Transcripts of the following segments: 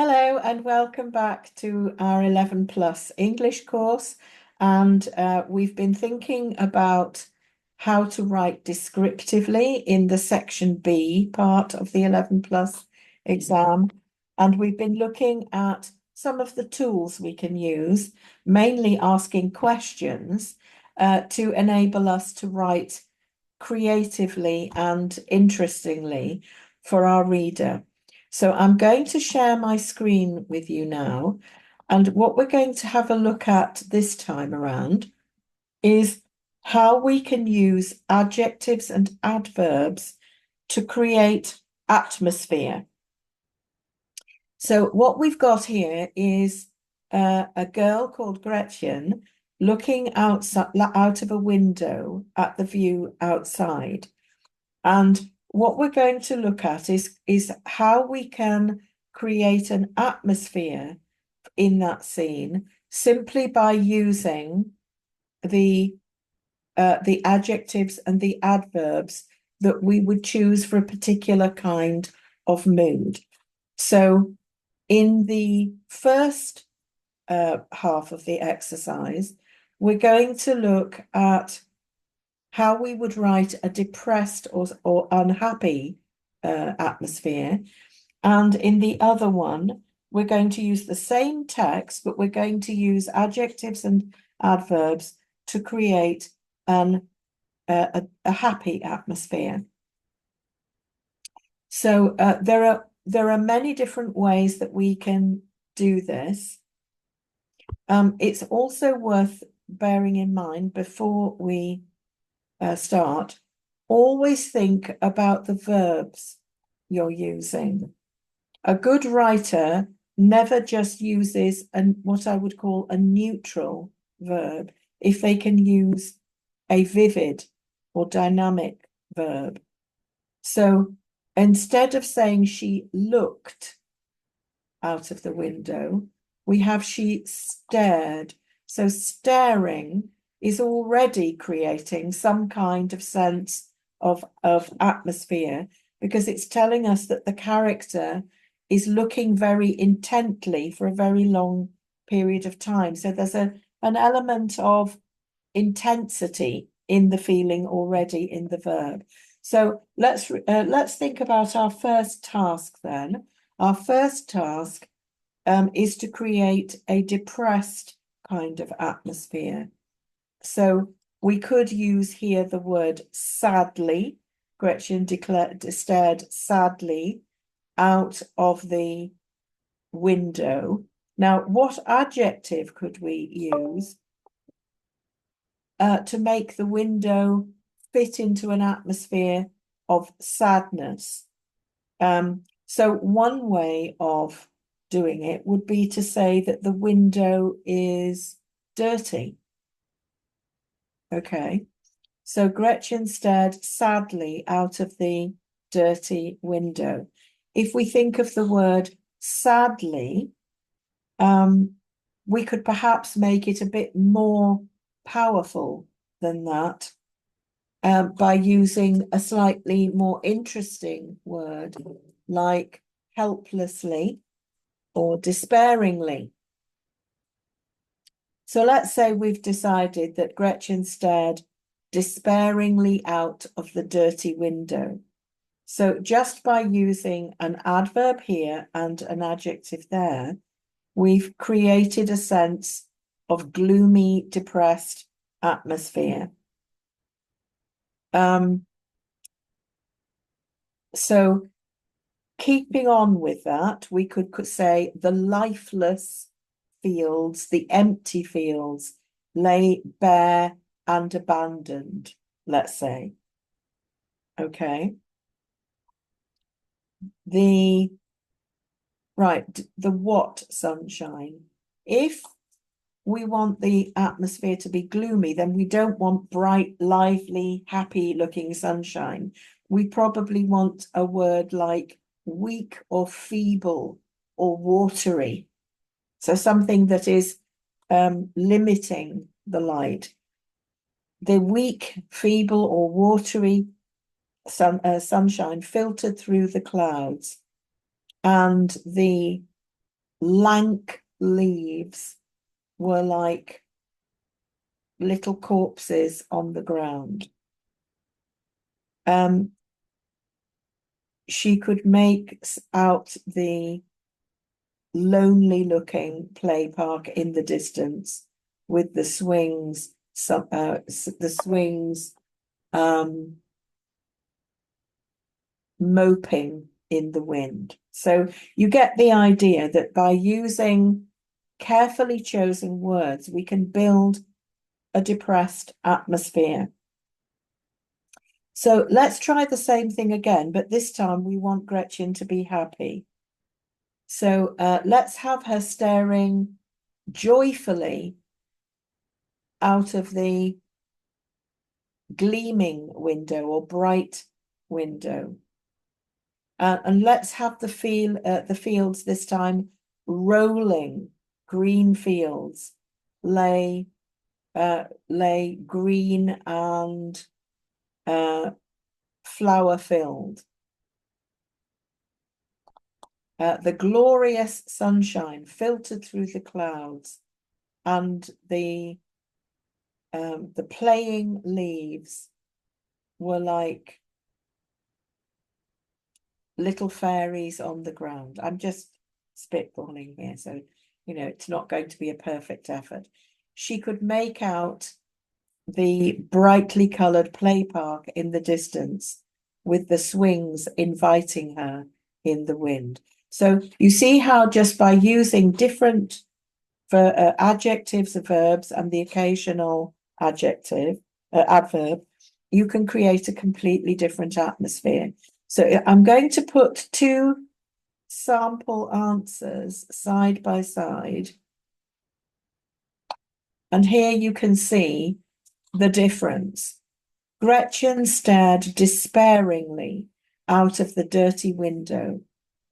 Hello and welcome back to our 11 plus English course. And we've been thinking about how to write descriptively in the section B part of the 11 plus exam. And we've been looking at some of the tools we can use, mainly asking questions to enable us to write creatively and interestingly for our reader. So I'm going to share my screen with you now. And what we're going to have a look at this time around is how we can use adjectives and adverbs to create atmosphere. So what we've got here is a girl called Gretchen looking out of a window at the view outside. And what we're going to look at is how we can create an atmosphere in that scene simply by using the adjectives and the adverbs that we would choose for a particular kind of mood. So in the first half of the exercise, we're going to look at how we would write a depressed or unhappy atmosphere. And in the other one, we're going to use the same text, but we're going to use adjectives and adverbs to create a happy atmosphere. So there are many different ways that we can do this. It's also worth bearing in mind before we start, always think about the verbs you're using. A good writer never just uses what I would call a neutral verb if they can use a vivid or dynamic verb. So instead of saying she looked out of the window, we have she stared. So staring is already creating some kind of sense of atmosphere because it's telling us that the character is looking very intently for a very long period of time. So there's an element of intensity in the feeling already in the verb. So let's think about our first task then. Our first task is to create a depressed kind of atmosphere. So we could use here the word sadly. Gretchen stared sadly out of the window. Now, what adjective could we use to make the window fit into an atmosphere of sadness? So one way of doing it would be to say that the window is dirty. Okay, so Gretchen stared sadly out of the dirty window. If we think of the word sadly, we could perhaps make it a bit more powerful than that by using a slightly more interesting word like helplessly or despairingly. So let's say we've decided that Gretchen stared despairingly out of the dirty window. So just by using an adverb here and an adjective there, we've created a sense of gloomy, depressed atmosphere. So keeping on with that, we could say the lifeless fields, the empty fields lay bare and abandoned, let's say. Okay. The what sunshine. If we want the atmosphere to be gloomy, then we don't want bright, lively, happy looking sunshine. We probably want a word like weak or feeble or watery. So something that is limiting the light. The weak, feeble or watery sunshine filtered through the clouds, and the lank leaves were like little corpses on the ground. She could make out the lonely looking play park in the distance with the swings, moping in the wind. So you get the idea that by using carefully chosen words, we can build a depressed atmosphere. So let's try the same thing again, but this time we want Gretchen to be happy. So let's have her staring joyfully out of the gleaming window or bright window. And let's have the fields this time rolling, green fields, lay green and flower filled. The glorious sunshine filtered through the clouds, and the playing leaves were like little fairies on the ground. I'm just spitballing here, so it's not going to be a perfect effort. She could make out the brightly coloured play park in the distance with the swings inviting her in the wind. So you see how just by using different adjectives, verbs, and the occasional adverb, you can create a completely different atmosphere. So I'm going to put two sample answers side by side. And here you can see the difference. Gretchen stared despairingly out of the dirty window.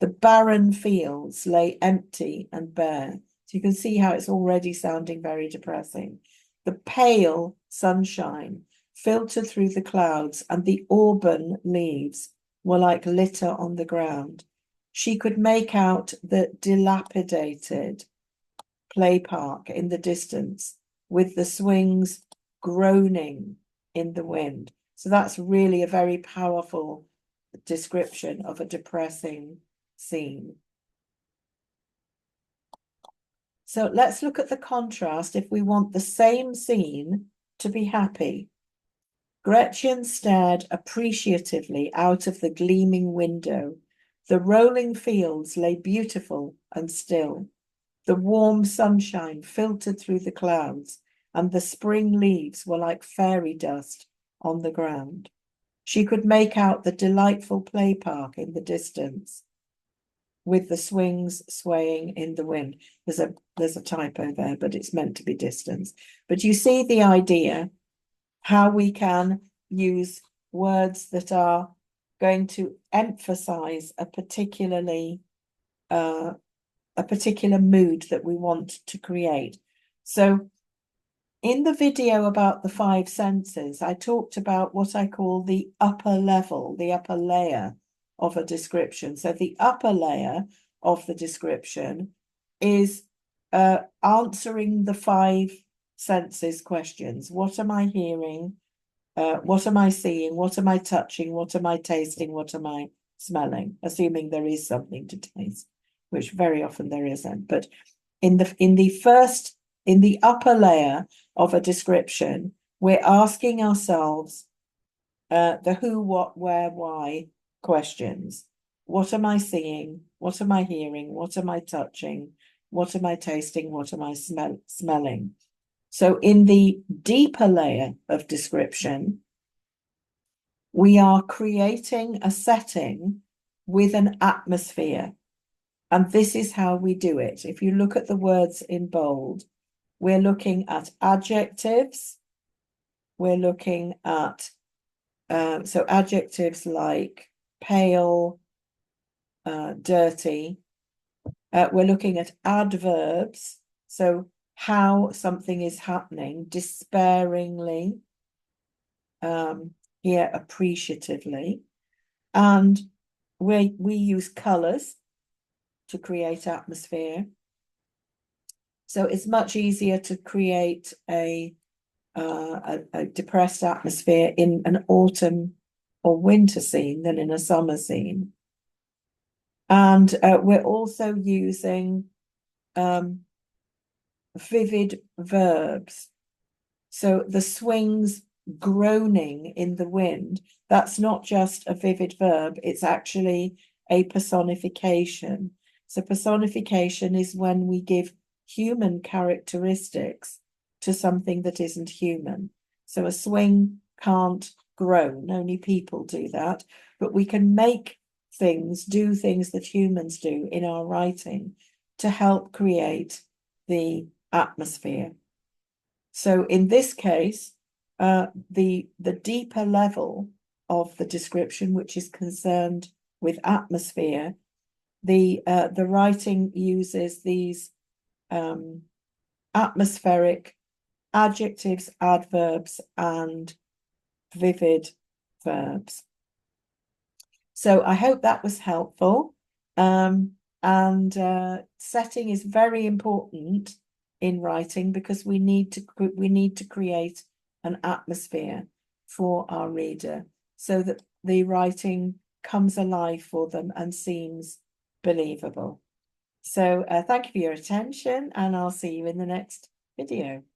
The barren fields lay empty and bare. So you can see how it's already sounding very depressing. The pale sunshine filtered through the clouds, and the auburn leaves were like litter on the ground. She could make out the dilapidated play park in the distance with the swings groaning in the wind. So that's really a very powerful description of a depressing scene. So let's look at the contrast if we want the same scene to be happy. Gretchen stared appreciatively out of the gleaming window. The rolling fields lay beautiful and still. The warm sunshine filtered through the clouds, and the spring leaves were like fairy dust on the ground. She could make out the delightful play park in the distance, with the swings swaying in the wind. There's a typo there, but it's meant to be distance. But you see the idea, how we can use words that are going to emphasize a particular mood that we want to create. So in the video about the five senses, I talked about what I call the upper level, the upper layer of a description. So the upper layer of the description is answering the five senses questions. What am I hearing? What am I seeing? What am I touching? What am I tasting? What am I smelling? Assuming there is something to taste, which very often there isn't. But in the upper layer of a description, we're asking ourselves the who, what, where, why questions. What am I seeing? What am I hearing? What am I touching? What am I tasting? What am I smelling? So in the deeper layer of description, we are creating a setting with an atmosphere. And this is how we do it. If you look at the words in bold, we're looking at adjectives. We're looking at, so adjectives like pale, dirty. We're looking at adverbs. So how something is happening, despairingly, here appreciatively. And we use colours to create atmosphere. So it's much easier to create a depressed atmosphere in an autumn or winter scene than in a summer scene. And we're also using vivid verbs. So the swings groaning in the wind, that's not just a vivid verb, it's actually a personification. So personification is when we give human characteristics to something that isn't human. So a swing can't groan, only people do that, but we can make things do things that humans do in our writing to help create the atmosphere. So in this case, the deeper level of the description, which is concerned with atmosphere, the writing uses these atmospheric adjectives, adverbs, and vivid verbs. So I hope that was helpful. And setting is very important in writing because we need to create an atmosphere for our reader so that the writing comes alive for them and seems believable. So thank you for your attention, and I'll see you in the next video.